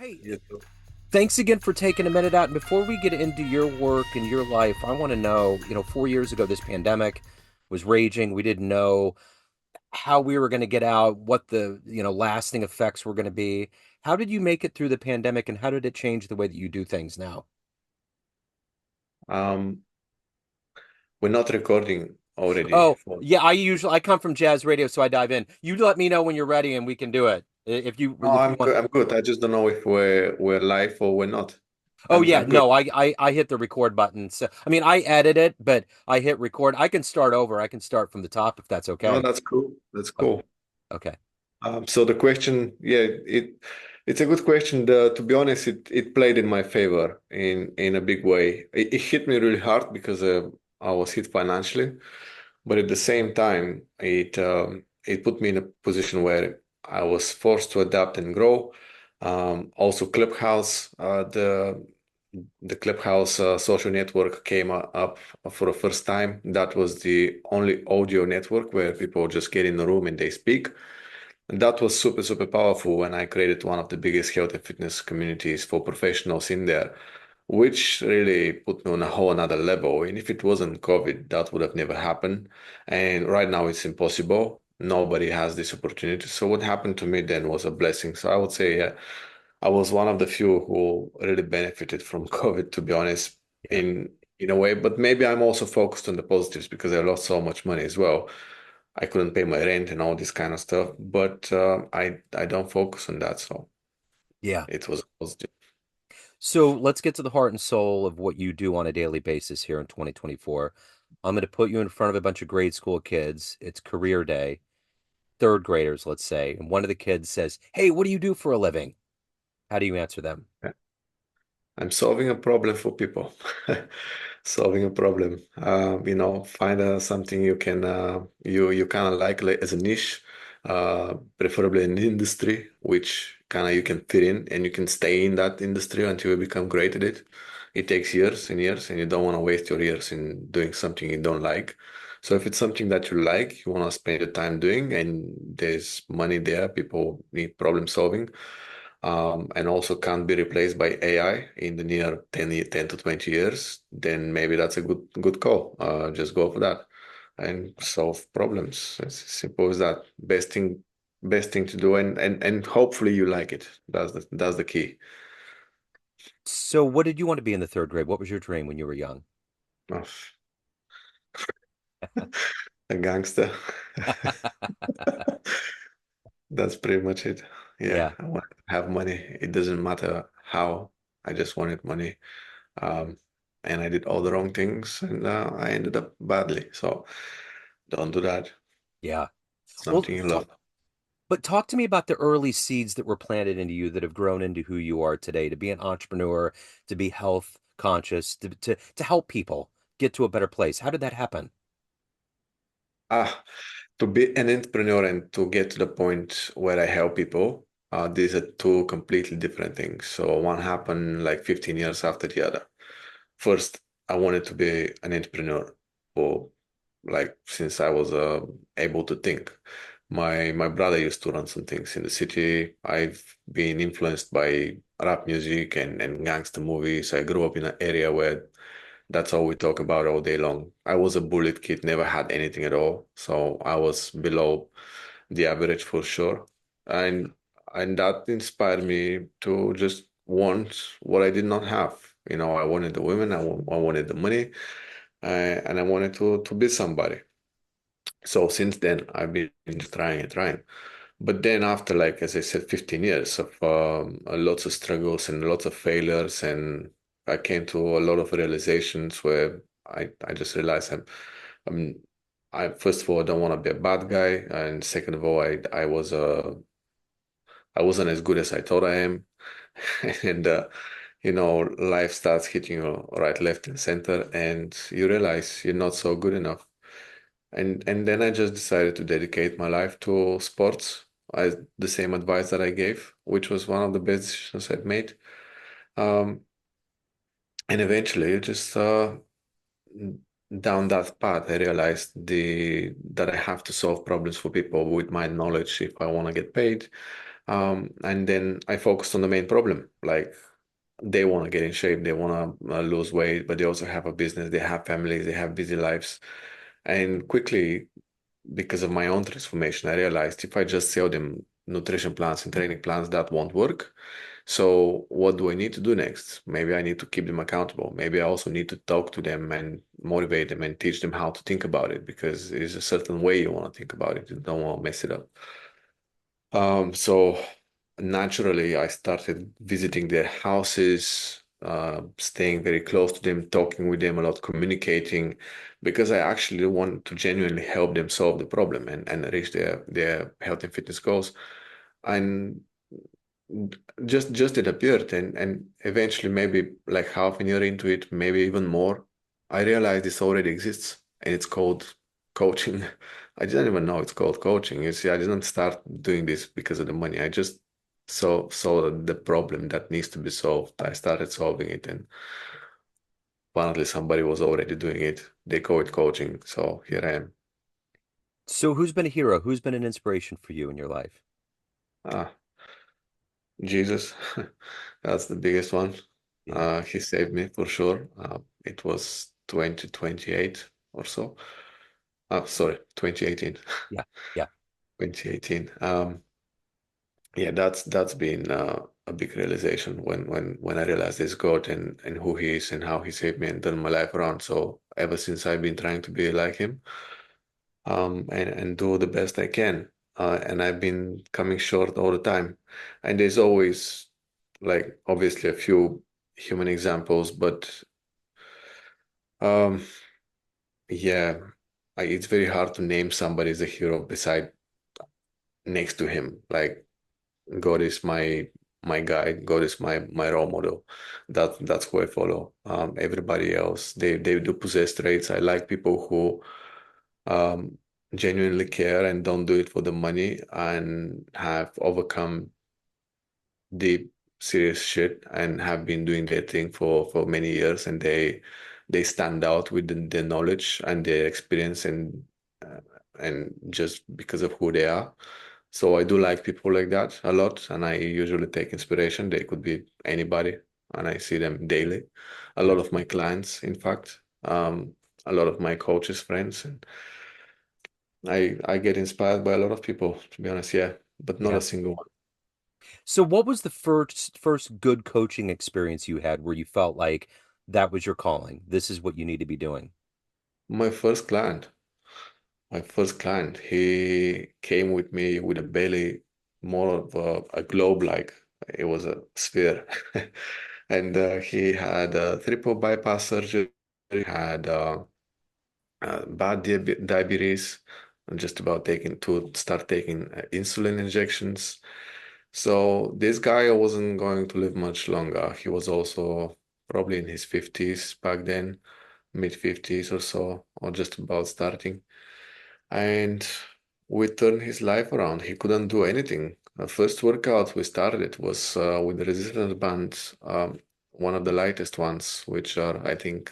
Hey, You too. thanks again for taking a minute out. And before we get into your work and your life, I want to know, 4 years ago, this pandemic was raging. We didn't know how we were going to get out, what the, lasting effects were going to be. How did you make it through the pandemic and how did it change the way that you do things now? Um, we're not recording already. Oh, yeah, I come from jazz radio, so I dive in. You let me know when you're ready and we can do it. If you No, if you I'm want. good. I'm good. I just don't know if we're live or we're not. Oh I'm yeah, I'm good. no, I hit the record button. So I mean, I edit it, but I hit record. I can start over. I can start from the top if that's No, okay. that's cool. That's O- cool. Okay. So the question, yeah, it's a good question. To be honest, it played in my favor in a big way. It hit me really hard because I was hit financially, but at the same time, it put me in a position where I was forced to adapt and grow. Also, Clubhouse, the Clubhouse social network came up for the first time. That was the only audio network where people just get in the room and they speak. And that was super, super powerful when I created one of the biggest health and fitness communities for professionals in there, which really put me on a whole another level. And if it wasn't COVID, that would have never happened. And right now it's impossible. Nobody has this opportunity. So what happened to me then was a blessing. So I would say, yeah, I was one of the few who really benefited from COVID, to be honest, Yeah. in a way. But maybe I'm also focused on the positives because I lost so much money as well. I couldn't pay my rent and all this kind of stuff. But I don't focus on that, so Yeah. it was positive. So let's get to the heart and soul of what you do on a daily basis here in 2024. I'm going to put you in front of a bunch of grade school kids. It's career day, third graders, let's say. And one of the kids says, "Hey, what do you do for a living?" How do you answer them? I'm solving a problem for people. Solving a problem. Find something you can you kind of like as a niche, preferably an industry which kind of you can fit in and you can stay in that industry until you become great at it. It takes years and years, and you don't want to waste your years in doing something you don't like. So if it's something that you like, you want to spend your time doing, and there's money there, people need problem solving and also can't be replaced by AI in the near 10 to 20 years, then maybe that's a good call. Just go for that and solve problems. It's as simple as that. Best thing to do, and hopefully you like it. That's the key. So what did you want to be in the third grade? What was your dream when you were young? Oh, a gangster. That's pretty much it. Yeah, Yeah. I want to have money. It doesn't matter how. I just wanted money. Um, and I did all the wrong things, and I ended up badly. So don't do that. Yeah. Well, Something you love. but talk to me about the early seeds that were planted into you that have grown into who you are today, to be an entrepreneur, to be health conscious, to help people get to a better place. How did that happen? Ah, to be an entrepreneur and to get to the point where I help people, these are two completely different things. So one happened like 15 years after the other. First, I wanted to be an entrepreneur for like since I was able to think. My brother used to run some things in the city. I've been influenced by rap music and gangster movies. I grew up in an area where that's all we talk about all day long. I was a bullied kid, never had anything at all. So I was below the average for sure. And and that inspired me to just want what I did not have. I wanted the women, I wanted the money, and I wanted to be somebody. So since then, I've been trying and trying. But then after, like, as I said, 15 years of lots of struggles and lots of failures, and I came to a lot of realizations where I just realized I'm I first of all, I don't want to be a bad guy, and second of all, I wasn't as good as I thought I am, and life starts hitting you right, left, and center, and you realize you're not so good enough. And then I just decided to dedicate my life to sports. The same advice that I gave, which was one of the best decisions I've made. Um, and eventually, just down that path, I realized the that I have to solve problems for people with my knowledge if I want to get paid. And then I focused on the main problem. Like they want to get in shape, they want to lose weight, but they also have a business, they have families, they have busy lives. And quickly, because of my own transformation, I realized if I just sell them nutrition plans and training plans, that won't work. So what do I need to do next? Maybe I need to keep them accountable. Maybe I also need to talk to them and motivate them and teach them how to think about it because there's a certain way you want to think about it. You don't want to mess it up. So naturally, I started visiting their houses, staying very close to them, talking with them a lot, communicating, because I actually want to genuinely help them solve the problem and reach their health and fitness goals. And just it appeared, and eventually, maybe like half a year into it, maybe even more, I realized this already exists, and it's called coaching. I didn't even know it's called coaching. You see, I didn't start doing this because of the money. I just saw the problem that needs to be solved. I started solving it, and apparently somebody was already doing it. They call it coaching, so here I am. So who's been a hero? Who's been an inspiration for you in your life? Ah, Jesus, that's the biggest one. Yeah. He saved me for sure. It was 2028 or so. Sorry, 2018. Yeah. Yeah. 2018. Yeah, that's been a big realization when I realized this God and who he is and how he saved me and turned my life around. So ever since I've been trying to be like him, and do the best I can. And I've been coming short all the time. And there's always, like, obviously a few human examples, but um, yeah, it's very hard to name somebody as a hero beside next to him. Like, God is my guide. God is my role model. That's who I follow. Everybody else, they do possess traits. I like people who um, genuinely care and don't do it for the money and have overcome deep, serious shit and have been doing their thing for many years, and they stand out with the knowledge and their experience uh, and just because of who they are. So I do like people like that a lot, and I usually take inspiration. They could be anybody, and I see them daily. A lot Yeah. of my clients, in fact, a lot of my coaches, friends, and I get inspired by a lot of people, to be honest, yeah, but not Yeah. a single one. So what was the first good coaching experience you had where you felt like that was your calling? This is what you need to be doing. My first client, my first client, he came with me with a belly more of a globe like it was a sphere. And he had a triple bypass surgery, had bad diabetes, and just about taking to start taking insulin injections. So this guy wasn't going to live much longer. He was also probably in his 50s back then, mid 50s or so, or just about starting. And we turned his life around. He couldn't do anything. The first workout we started was with the resistance bands, one of the lightest ones, which are, I think,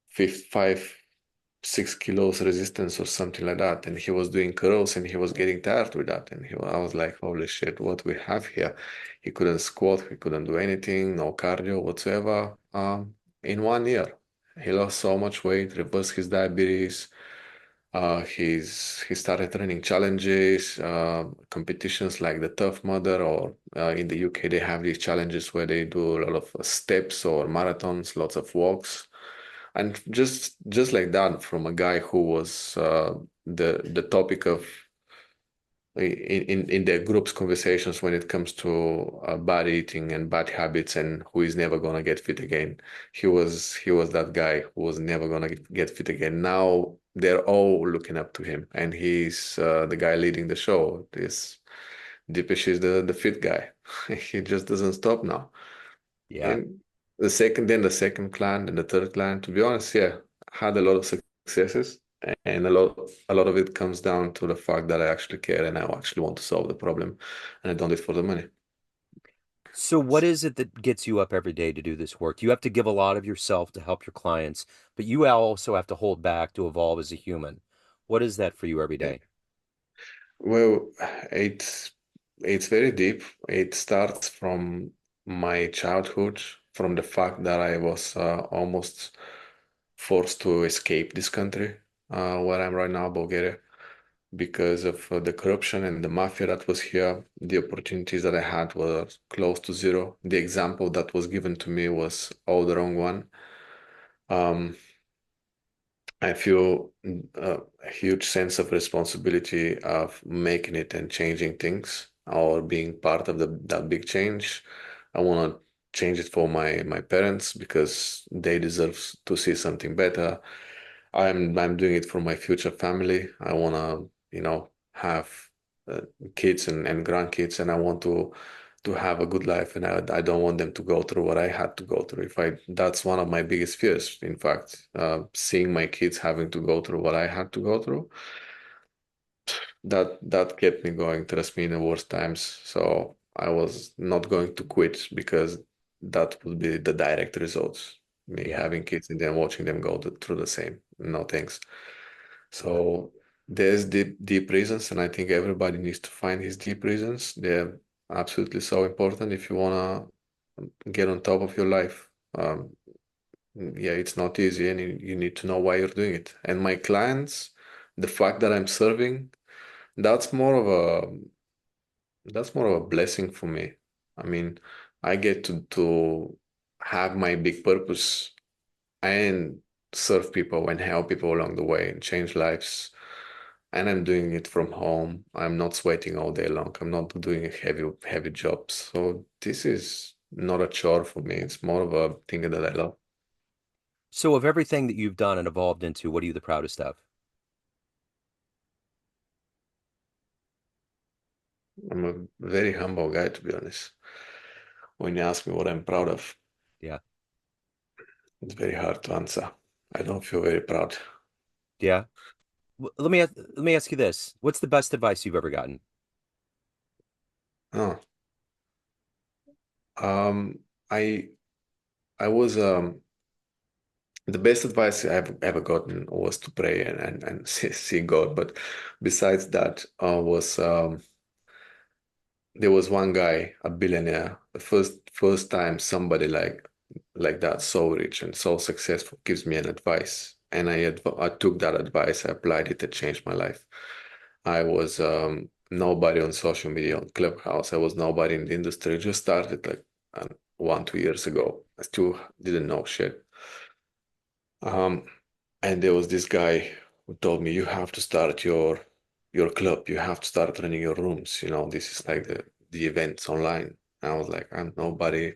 5, 6 kilos resistance or something like that. And he was doing curls and he was getting tired with that. And I was like, holy shit, what we have here? He couldn't squat, he couldn't do anything, no cardio whatsoever. In 1 year, he lost so much weight, reversed his diabetes. He started running challenges, competitions like the Tough Mudder, or in the UK they have these challenges where they do a lot of steps or marathons, lots of walks, and just like that from a guy who was the topic of in their groups conversations when it comes to bad eating and bad habits and who is never gonna get fit again. He was that guy who was never gonna get fit again. Now they're all looking up to him, and he's the guy leading the show. This Dipesh is the fit guy. He just doesn't stop now. Yeah. And the second clan, and the third clan. To be honest, yeah, had a lot of successes, and a lot of it comes down to the fact that I actually care and I actually want to solve the problem, and I don't do it for the money. So what is it that gets you up every day to do this work? You have to give a lot of yourself to help your clients, but you also have to hold back to evolve as a human. What is that for you every Yeah. day? Well, it's It's very deep. It starts from my childhood, from the fact that I was almost forced to escape this country, where I'm right now, Bulgaria, because of the corruption and the mafia that was here. The opportunities that I had were close to zero. The example that was given to me was all the wrong one. Um, I feel a huge sense of responsibility of making it and changing things or being part of that big change. I want to change it for my parents because they deserve to see something better. I'm doing it for my future family. I want to, have uh, kids and grandkids, and I want to have a good life, and I don't want them to go through what I had to go through. If I That's one of my biggest fears, in fact, seeing my kids having to go through what I had to go through. That kept me going, trust me, in the worst times. So I was not going to quit because that would be the direct results. Me Yeah. having kids and then watching them go through the same. No thanks. So there's deep reasons, and I think everybody needs to find his deep reasons. They're absolutely so important if you wanna get on top of your life. Yeah, it's not easy, and you need to know why you're doing it. And my clients, the fact that I'm serving, that's more of a that's more of a blessing for me. I mean, I get to have my big purpose and serve people and help people along the way and change lives. And I'm doing it from home. I'm not sweating all day long. I'm not doing a heavy jobs. So this is not a chore for me. It's more of a thing that I love. So of everything that you've done and evolved into, what are you the proudest of? I'm a very humble guy, to be honest. When you ask me what I'm proud of, Yeah. it's very hard to answer. I don't feel very proud. Yeah. Let me ask you this. What's the best advice you've ever gotten? Oh, um, I I was the best advice I've ever gotten was to pray and see God. But besides that, was there was one guy, a billionaire, the first time somebody like that, so rich and so successful, gives me an advice, and I took that advice, I applied it, it changed my life. I was nobody on social media, on Clubhouse. I was nobody in the industry. Just started like 1 2 years ago. I still didn't know shit. Um, and there was this guy who told me, you have to start your club. You have to start running your rooms. This is like the events online. And I was like, I'm nobody.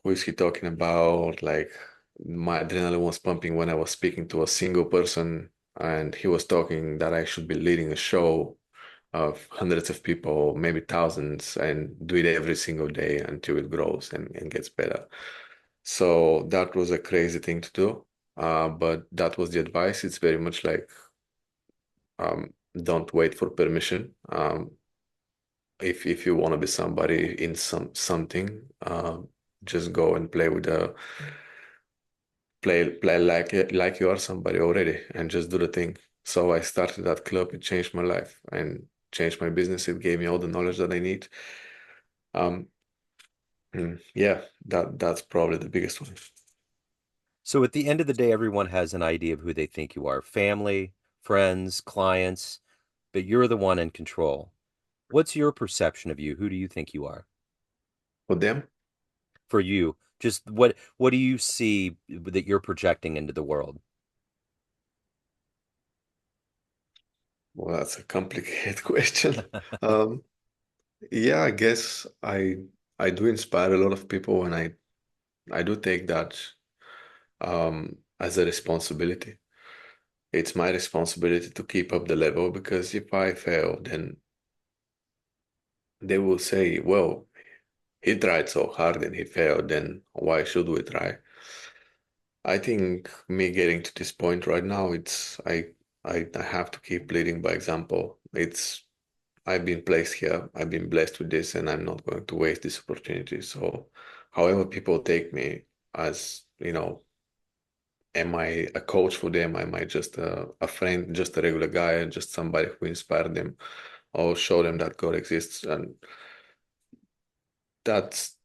Who is he talking about? Like my adrenaline was pumping when I was speaking to a single person, and he was talking that I should be leading a show of hundreds of people, maybe thousands, and do it every single day until it grows and gets better. So that was a crazy thing to do. But that was the advice. It's very much like don't wait for permission. If you want to be somebody in something, just go and play like you are somebody already, and just do the thing. So I started that club. It changed my life and changed my business. It gave me all the knowledge that I need. Um, yeah, that's probably the biggest one. So at the end of the day, everyone has an idea of who they think you are. Family, friends, clients, but you're the one in control. What's your perception of you? Who do you think you are? For them, For you, just what do you see that you're projecting into the world? well, that's a complicated question. Um, yeah, I guess I do inspire a lot of people, and I do take that as a responsibility. It's my responsibility to keep up the level because if I fail, then they will say, well, he tried so hard and he failed, then why should we try? I think me getting to this point right now, I have to keep leading by example. I've been placed here, I've been blessed with this, and I'm not going to waste this opportunity. So however people take me as, am I a coach for them? Am I just a friend, just a regular guy, just somebody who inspired them? or show them that God exists. And that's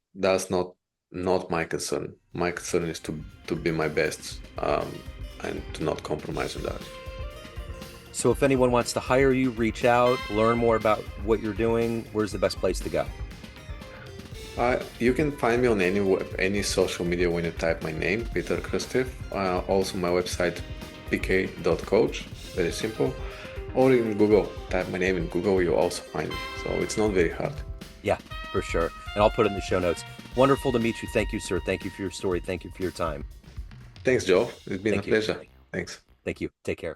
not my concern. My concern is to be my best, and to not compromise on that. So if anyone wants to hire you, reach out, learn more about what you're doing, where's the best place to go? You can find me on any social media when you type my name, Petar Krastev. Also my website, pk.coach, very simple. Or in Google, type my name in Google, you'll also find me. So it's not very hard. Yeah, for sure. And I'll put it in the show notes. Wonderful to meet you. Thank you, sir. Thank you for your story. Thank you for your time. Thanks, Joe. It's been a Thank you. pleasure. Thanks. Thank you. Take care.